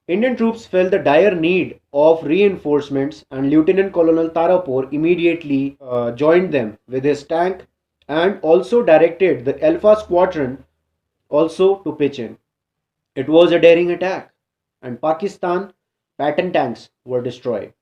Indian troops felt the dire need of reinforcements, and Lieutenant Colonel Tarapore immediately joined them with his tank and also directed the Alpha Squadron also to pitch in. It was a daring attack, and Pakistan Patton tanks were destroyed.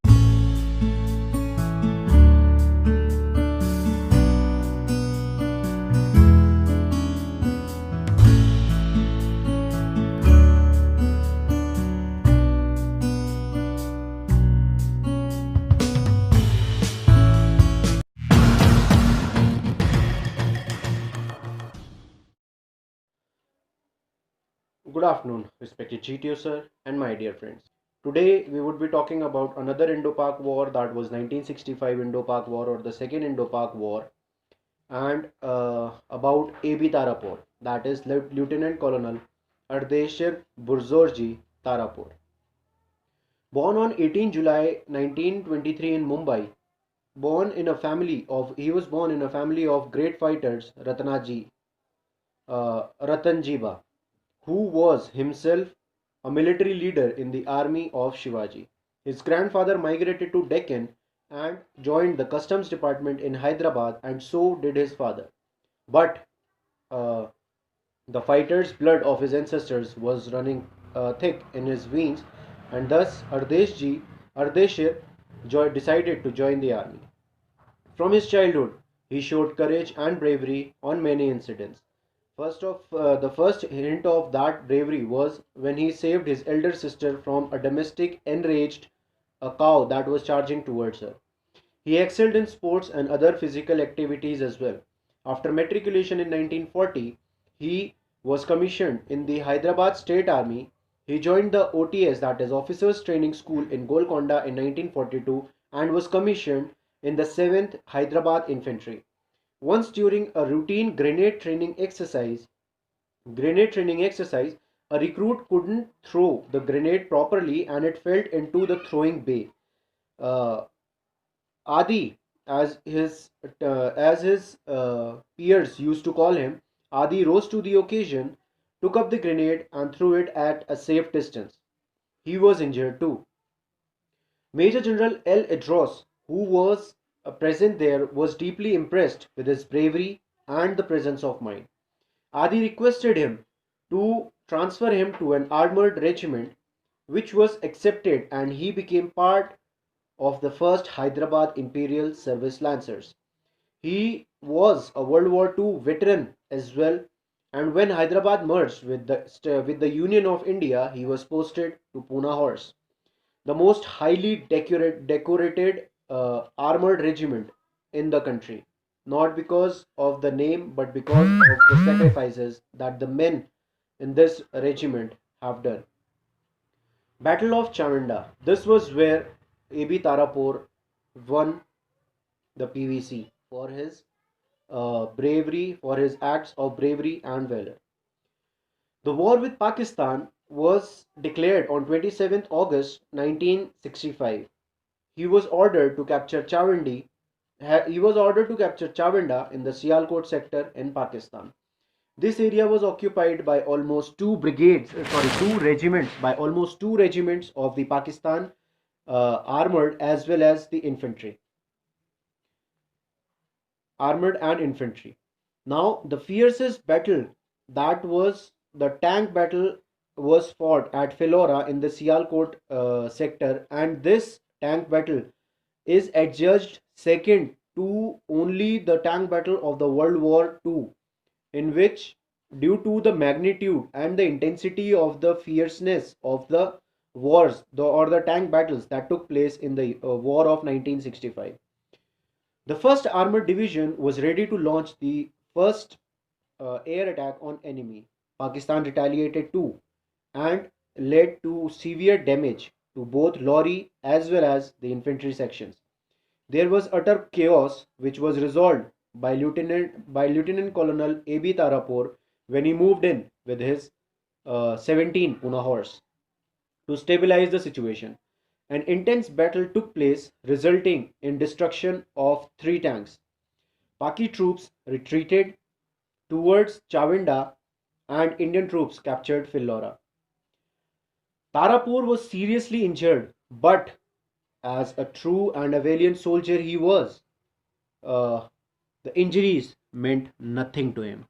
Good afternoon, respected GTO sir and my dear friends. Today we would be talking about another Indo-Pak war, that was 1965 Indo-Pak war or the second Indo-Pak war, and about AB Tarapore, that is Lieutenant Colonel Ardeshir Burzorji Tarapore. Born on 18 July 1923 in Mumbai, he was born in a family of great fighters Ratanjiba, who was himself a military leader in the army of Shivaji. His grandfather migrated to Deccan and joined the customs department in Hyderabad, and so did his father. But uh, the fighter's blood of his ancestors was running thick in his veins, and thus Ardeshir decided to join the army. From his childhood, he showed courage and bravery on many incidents. The first hint of that bravery was when he saved his elder sister from a domestic enraged a cow that was charging towards her. He excelled in sports and other physical activities as well. After matriculation in 1940, he was commissioned in the Hyderabad State Army. He joined the OTS, that is Officers Training School in Golconda in 1942, and was commissioned in the 7th Hyderabad Infantry. Once during a routine grenade training exercise, a recruit couldn't throw the grenade properly and it fell into the throwing bay. Uh, Adi, as his peers used to call him, Adi rose to the occasion, took up the grenade and threw it at a safe distance. He was injured too. Major General L. Idros, who was present there, was deeply impressed with his bravery and the presence of mind. Adi requested him to transfer him to an armored regiment, which was accepted, and he became part of the 1st Hyderabad Imperial Service Lancers. He was a World War II veteran as well, and when Hyderabad merged with the Union of India, he was posted to Pune Horse, the most highly decorated armored regiment in the country. Not because of the name, but because of the sacrifices that the men in this regiment have done. Battle of Chavanda. This was where AB Tarapore won the PVC for his bravery, for his acts of bravery and valor. The war with Pakistan was declared on 27th August 1965. He was ordered to capture Chavanda in the Sialkot sector in Pakistan. This area was occupied by almost two regiments, of the Pakistan armored as well as the armored and infantry. Now, the fiercest battle, that was the tank battle, was fought at Philora in the Sialkot sector, and this tank battle is adjudged second to only the tank battle of the World War II, in which, due to the magnitude and the intensity of the fierceness of the or the tank battles that took place in the war of 1965, the 1st Armored Division was ready to launch the first air attack on enemy. Pakistan retaliated too and led to severe damage to both lorry as well as the infantry sections. There was utter chaos, which was resolved by Lieutenant Colonel A.B. Tarapore when he moved in with his 17 Pune horse to stabilize the situation. An intense battle took place, resulting in destruction of 3 tanks. Paki troops retreated towards Chavanda and Indian troops captured Philora. Tarapore was seriously injured, but as a true and a valiant soldier he was, uh, the injuries meant nothing to him.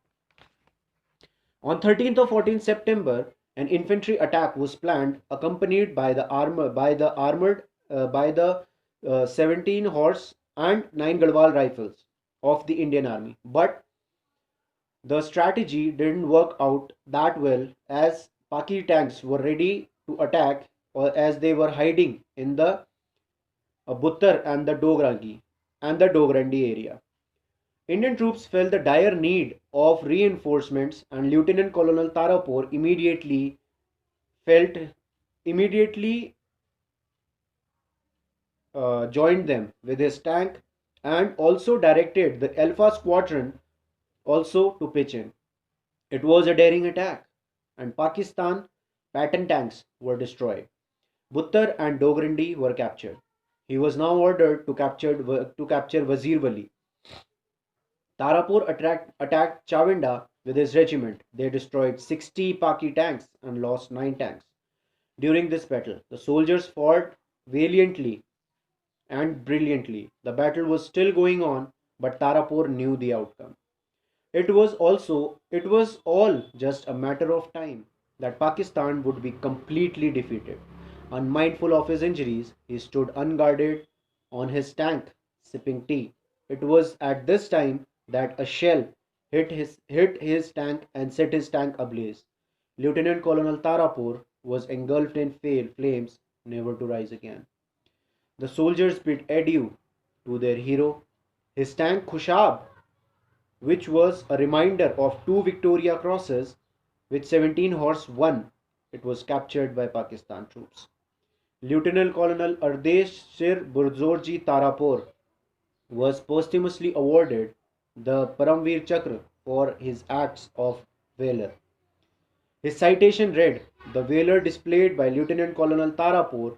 On 13th or 14th September, an infantry attack was planned, accompanied by the armored by the 17 horse and 9 Gadwal rifles of the Indian Army. But the strategy didn't work out that well, as Paki tanks were ready to attack, or as they were hiding in the Buttar and the Dograndi area. Indian troops felt the dire need of reinforcements, and Lieutenant Colonel Tarapore felt immediately joined them with his tank, and also directed the Alpha Squadron also to pitch in. It was a daring attack, and Pakistan Patton tanks were destroyed. Buttar and Dogrindi were captured. He was now ordered to capture Wazir Wali. Tarapur attacked Chavinda with his regiment. They destroyed 60 Paki tanks and lost 9 tanks. During this battle, the soldiers fought valiantly and brilliantly. The battle was still going on, but Tarapur knew the outcome. It was all just a matter of time that Pakistan would be completely defeated. Unmindful of his injuries, he stood unguarded on his tank, sipping tea. It was at this time that a shell hit his tank and set his tank ablaze. Lieutenant Colonel Tarapur was engulfed in flames, never to rise again. The soldiers bid adieu to their hero. His tank Khushab, which was a reminder of two Victoria Crosses with 17 horse won, it was captured by Pakistan troops. Lieutenant Colonel Ardeshir Tarapore was posthumously awarded the Paramveer Chakra for his acts of valor. His citation read, "The valor displayed by Lieutenant Colonel Tarapore